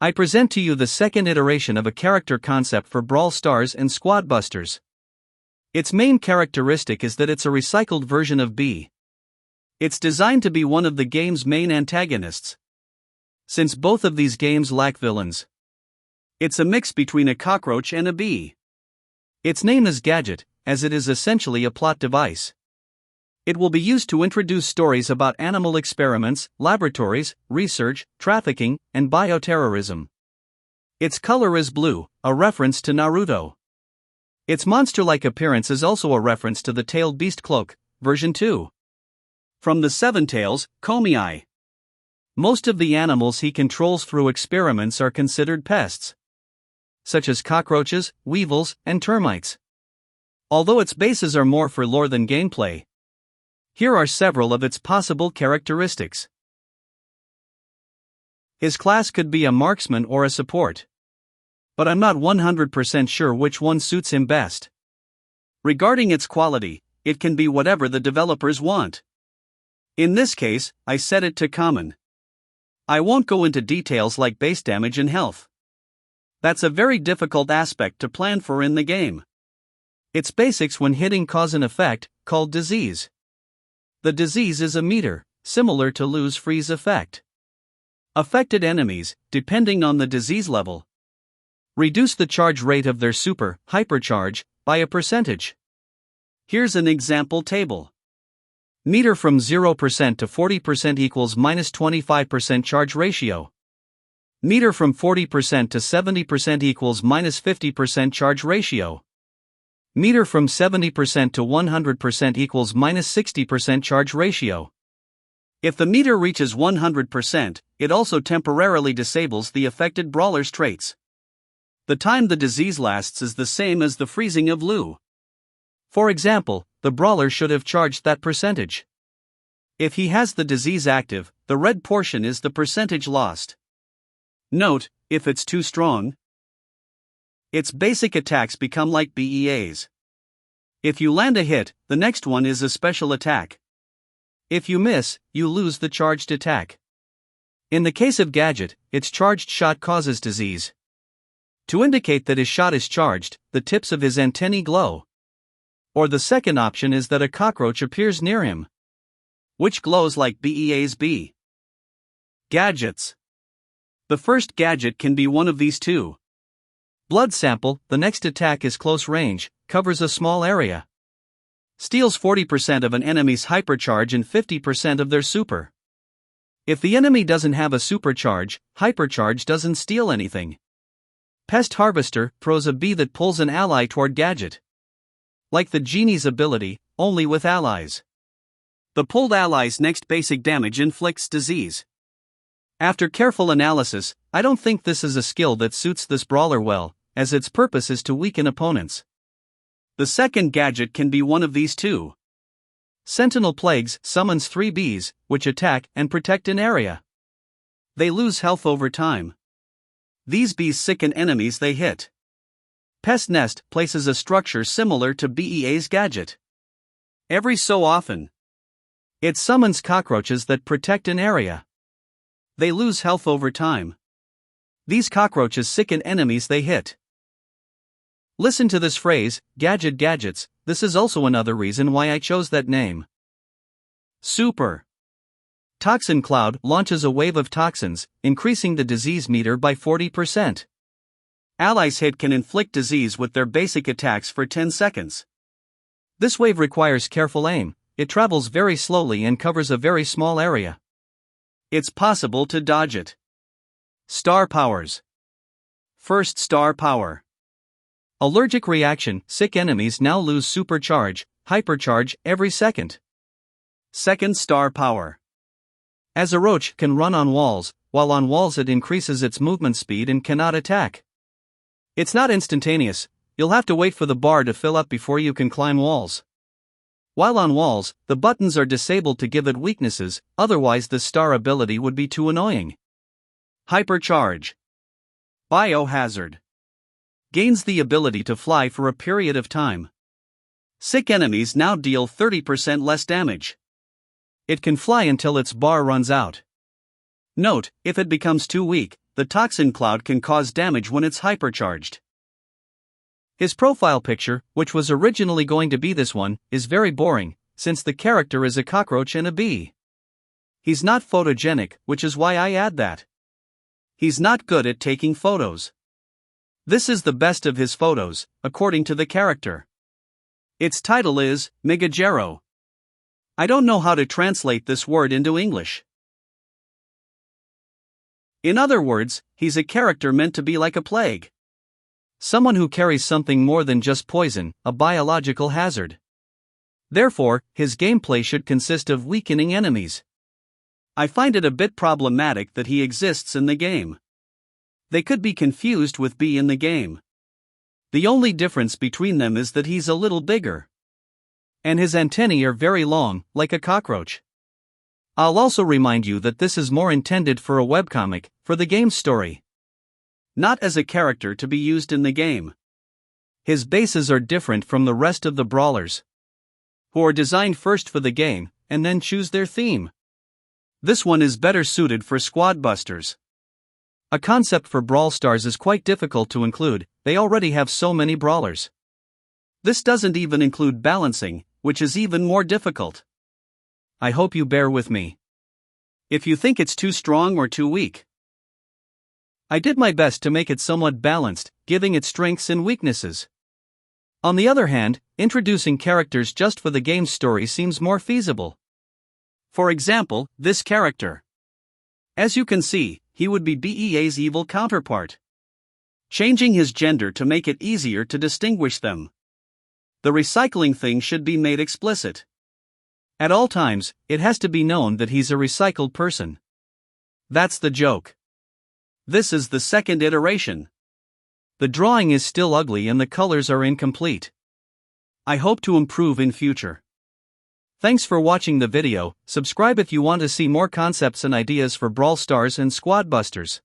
I present to you the second iteration of a character concept for Brawl Stars and Squad Busters. Its main characteristic is that it's a recycled version of B. It's designed to be one of the game's main antagonists, since both of these games lack villains. It's a mix between a cockroach and a bee. Its name is Gadget, as it is essentially a plot device. It will be used to introduce stories about animal experiments, laboratories, research, trafficking, and bioterrorism. Its color is blue, a reference to Naruto. Its monster-like appearance is also a reference to the Tailed Beast Cloak, version 2. From the Seven Tails, Chōmei. Most of the animals he controls through experiments are considered pests, such as cockroaches, weevils, and termites. Although its bases are more for lore than gameplay, here are several of its possible characteristics. His class could be a marksman or a support, but I'm not 100% sure which one suits him best. Regarding its quality, it can be whatever the developers want. In this case, I set it to common. I won't go into details like base damage and health. That's a very difficult aspect to plan for in the game. Its basics when hitting cause an effect, called disease. The disease is a meter, similar to lose freeze effect. Affected enemies, depending on the disease level, reduce the charge rate of their hypercharge, by a percentage. Here's an example table. Meter from 0% to 40% equals minus 25% charge ratio. Meter from 40% to 70% equals minus 50% charge ratio. Meter from 70% to 100% equals minus 60% charge ratio. If the meter reaches 100%, it also temporarily disables the affected brawler's traits. The time the disease lasts is the same as the freezing of Lu. For example, the brawler should have charged that percentage. If he has the disease active, the red portion is the percentage lost. Note, if it's too strong, its basic attacks become like BEAs. If you land a hit, the next one is a special attack. If you miss, you lose the charged attack. In the case of Gadget, its charged shot causes disease. To indicate that his shot is charged, the tips of his antennae glow. Or the second option is that a cockroach appears near him, which glows like BEA's B. Gadgets. The first gadget can be one of these two. Blood sample, the next attack is close range, covers a small area. Steals 40% of an enemy's hypercharge and 50% of their super. If the enemy doesn't have a supercharge, hypercharge doesn't steal anything. Pest harvester, throws a bee that pulls an ally toward Gadget. Like the genie's ability, only with allies. The pulled ally's next basic damage inflicts disease. After careful analysis, I don't think this is a skill that suits this brawler well, as its purpose is to weaken opponents. The second gadget can be one of these two. Sentinel Plagues summons 3 bees, which attack and protect an area. They lose health over time. These bees sicken enemies they hit. Pest Nest places a structure similar to BEA's gadget. Every so often, it summons cockroaches that protect an area. They lose health over time. These cockroaches sicken enemies they hit. Listen to this phrase, gadgets, this is also another reason why I chose that name. Super. Toxin Cloud launches a wave of toxins, increasing the disease meter by 40%. Allies hit can inflict disease with their basic attacks for 10 seconds. This wave requires careful aim, it travels very slowly and covers a very small area. It's possible to dodge it. Star powers. First star power. Allergic reaction, sick enemies now lose supercharge, hypercharge every second. Second star power. As a roach can run on walls, while on walls it increases its movement speed and cannot attack. It's not instantaneous, you'll have to wait for the bar to fill up before you can climb walls. While on walls, the buttons are disabled to give it weaknesses, otherwise the star ability would be too annoying. Hypercharge. Biohazard. Gains the ability to fly for a period of time. Sick enemies now deal 30% less damage. It can fly until its bar runs out. Note, if it becomes too weak, the toxin cloud can cause damage when it's hypercharged. His profile picture, which was originally going to be this one, is very boring, since the character is a cockroach and a bee. He's not photogenic, which is why I add that. He's not good at taking photos. This is the best of his photos, according to the character. Its title is Migajero. I don't know how to translate this word into English. In other words, he's a character meant to be like a plague. Someone who carries something more than just poison, a biological hazard. Therefore, his gameplay should consist of weakening enemies. I find it a bit problematic that he exists in the game. They could be confused with Bee in the game. The only difference between them is that he's a little bigger. And his antennae are very long, like a cockroach. I'll also remind you that this is more intended for a webcomic, for the game's story. Not as a character to be used in the game. His bases are different from the rest of the brawlers, who are designed first for the game, and then choose their theme. This one is better suited for squad busters. A concept for brawlstars is quite difficult to include, they already have so many brawlers. This doesn't even include balancing, which is even more difficult. I hope you bear with me. If you think it's too strong or too weak. I did my best to make it somewhat balanced, giving it strengths and weaknesses. On the other hand, introducing characters just for the game's story seems more feasible. For example, this character. As you can see, he would be BEA's evil counterpart. Changing his gender to make it easier to distinguish them. The recycling thing should be made explicit. At all times, it has to be known that he's a recycled person. That's the joke. This is the second iteration. The drawing is still ugly and the colors are incomplete. I hope to improve in future. Thanks for watching the video. Subscribe if you want to see more concepts and ideas for Brawl Stars and Squad Busters.